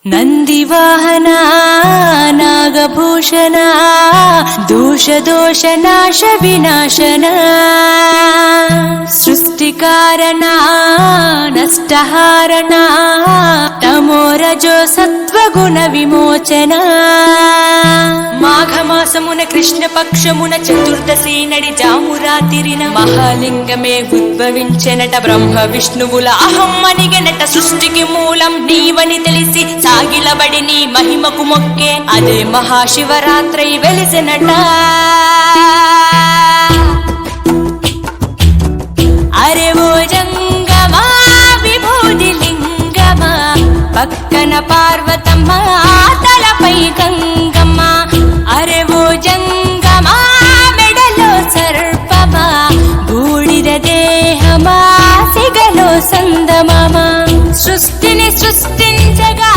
ನಂದಿವಾಹನ ನಾಗಭೂಷಣ ದೋಷ ನಾಶ ವಿನಾಶನ ಸೃಷ್ಟಿಕಾರಣ ನಷ್ಟಹಾರಣ ತಮೋ ರಜೋ సత్వగుణ విమోచన మాఘమాసమున కృష్ణపక్షమున చతుర్దశి నడి జామురాతిరిన మహాలింగమే ఉద్భవించెనట బ్రహ్మ విష్ణువుల అహం అనిగెనట సృష్టికి మూలం నీవని తెలిసి సాగిలబడి నీ మహిమకు మొక్కే అదే మహాశివరాత్రి వెలిసెనట అరే ఓ జంగమా విభూది లింగమా పక్కన పార్వతమ్మ తలపై గంగమ్మ అరే ఓ జంగమా మెడలో సర్పమా బూడిద దేహమా సిగలో సందమామ సృష్టిని సృష్టించగా